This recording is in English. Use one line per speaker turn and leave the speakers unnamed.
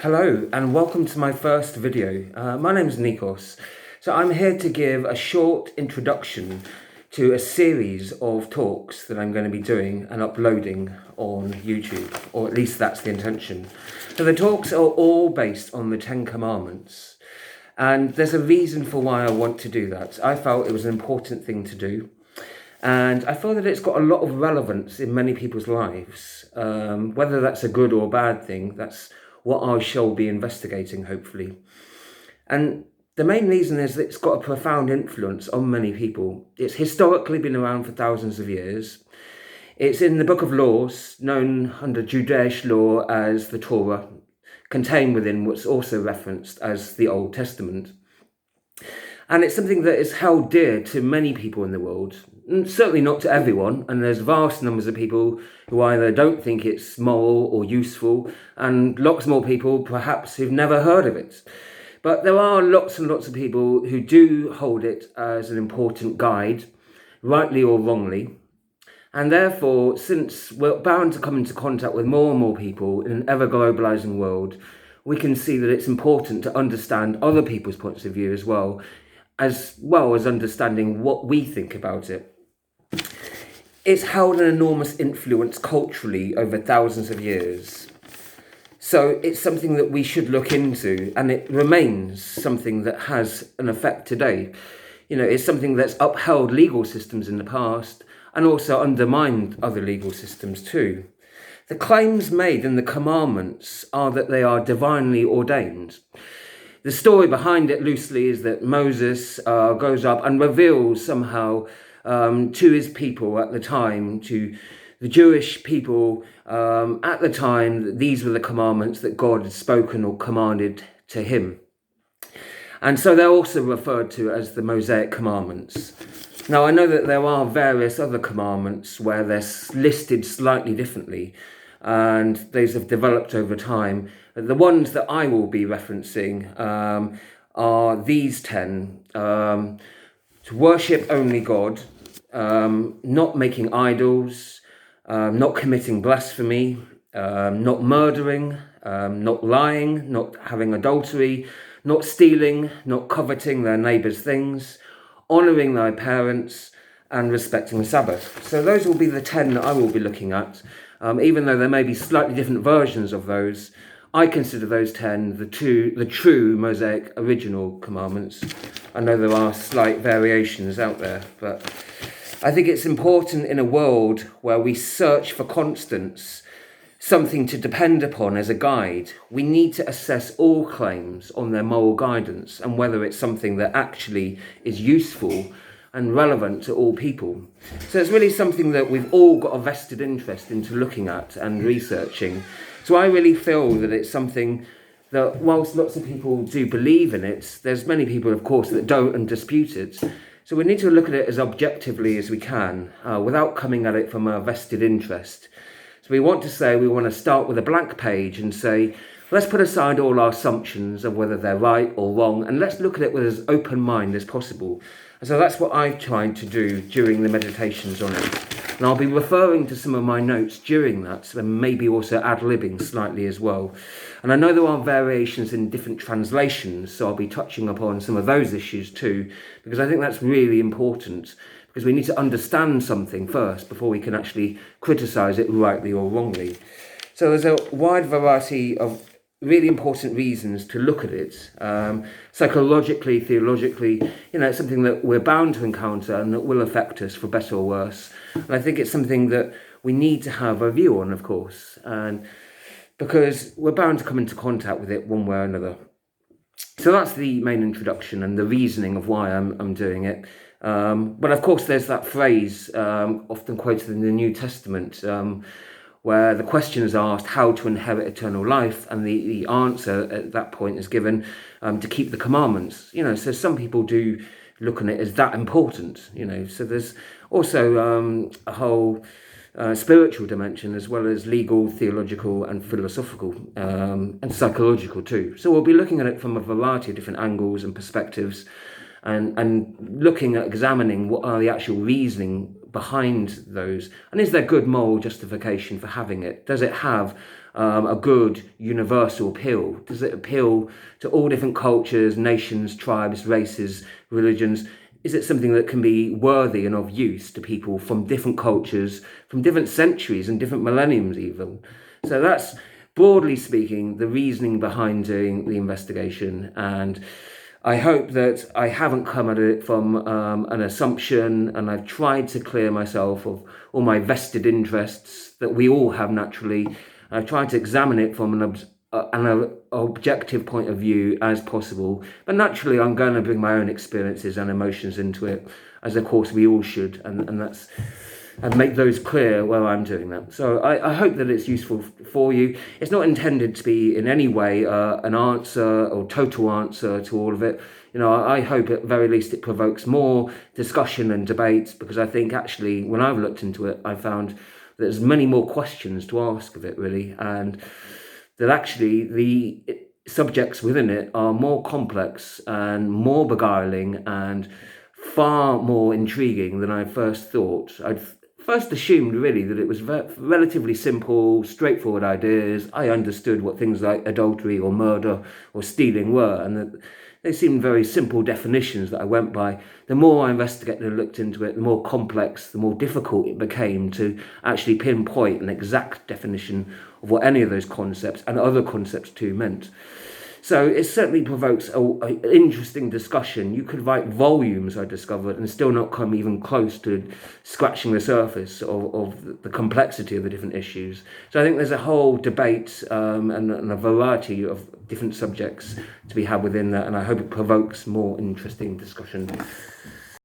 Hello and welcome to my first video. My name is Nikos. So I'm here to give a short introduction to a series of talks that I'm going to be doing and uploading on YouTube, or at least that's the intention. So the talks are all based on the Ten Commandments, and there's a reason for why I want to do that. I felt it was an important thing to do, and I feel that it's got a lot of relevance in many people's lives. Whether that's a good or bad thing, that's what I shall be investigating, hopefully. And the main reason is that it's got a profound influence on many people. It's historically been around for thousands of years. It's in the Book of Laws, known under Judaic law as the Torah, contained within what's also referenced as the Old Testament. And it's something that is held dear to many people in the world, and certainly not to everyone. And there's vast numbers of people who either don't think it's moral or useful, and lots more people perhaps who've never heard of it. But there are lots and lots of people who do hold it as an important guide, rightly or wrongly. And therefore, since we're bound to come into contact with more and more people in an ever-globalizing world, we can see that it's important to understand other people's points of view as well as understanding what we think about it. It's held an enormous influence culturally over thousands of years. So it's something that we should look into, and it remains something that has an effect today. You know, it's something that's upheld legal systems in the past and also undermined other legal systems too. The claims made in the commandments are that they are divinely ordained. The story behind it loosely is that Moses goes up and reveals somehow to his people at the time, to the Jewish people at the time, that these were the commandments that God had spoken or commanded to him. And so they're also referred to as the Mosaic commandments. Now, I know that there are various other commandments where they're listed slightly differently, and those have developed over time. The ones that I will be referencing are these 10. To worship only God, not making idols, not committing blasphemy, not murdering, not lying, not having adultery, not stealing, not coveting their neighbour's things, honouring thy parents, and respecting the Sabbath. So those will be the 10 that I will be looking at. Even though there may be slightly different versions of those, I consider those 10 the true Mosaic original commandments. I know there are slight variations out there, but I think it's important in a world where we search for constants, something to depend upon as a guide. We need to assess all claims on their moral guidance and whether it's something that actually is useful and relevant to all people. So it's really something that we've all got a vested interest into looking at and researching. So I really feel that it's something that, whilst lots of people do believe in it, there's many people, of course, that don't and dispute it. So we need to look at it as objectively as we can, without coming at it from a vested interest. So we want to start with a blank page and say, let's put aside all our assumptions of whether they're right or wrong, and let's look at it with as open mind as possible. And so that's what I've tried to do during the meditations on it. And I'll be referring to some of my notes during that, and maybe also ad-libbing slightly as well. And I know there are variations in different translations, so I'll be touching upon some of those issues too, because I think that's really important, because we need to understand something first before we can actually criticise it rightly or wrongly. So there's a wide variety of really important reasons to look at it. Psychologically, theologically, it's something that we're bound to encounter and that will affect us for better or worse. And I think it's something that we need to have a view on, of course, and because we're bound to come into contact with it one way or another. So that's the main introduction and the reasoning of why I'm doing it. But of course, there's that phrase often quoted in the New Testament, where the question is asked how to inherit eternal life, and the answer at that point is given to keep the commandments. So some people do look on it as that important. So there's also a whole spiritual dimension, as well as legal, theological, and philosophical, and psychological too. So we'll be looking at it from a variety of different angles and perspectives, and looking at examining what are the actual reasoning behind those, and is there good moral justification for having it? Does it have a good universal appeal? Does it appeal to all different cultures, nations, tribes, races, religions? Is it something that can be worthy and of use to people from different cultures, from different centuries and different millenniums even? So that's, broadly speaking, the reasoning behind doing the investigation. And I hope that I haven't come at it from an assumption, and I've tried to clear myself of all my vested interests that we all have naturally. I've tried to examine it from an objective point of view as possible, but naturally I'm going to bring my own experiences and emotions into it, as of course we all should, and make those clear while I'm doing that. So I hope that it's useful for you. It's not intended to be in any way an answer or total answer to all of it. You know, I hope at very least it provokes more discussion and debate, because I think actually when I've looked into it, I found that there's many more questions to ask of it, really, and that actually the subjects within it are more complex and more beguiling and far more intriguing than I first thought. I'd first assumed really that it was relatively simple, straightforward ideas. I understood what things like adultery or murder or stealing were, and that they seemed very simple definitions that I went by. The more I investigated and looked into it, the more complex, the more difficult it became to actually pinpoint an exact definition of what any of those concepts and other concepts too meant. So it certainly provokes an interesting discussion. You could write volumes, I discovered, and still not come even close to scratching the surface of the complexity of the different issues. So I think there's a whole debate and a variety of different subjects to be had within that, and I hope it provokes more interesting discussion.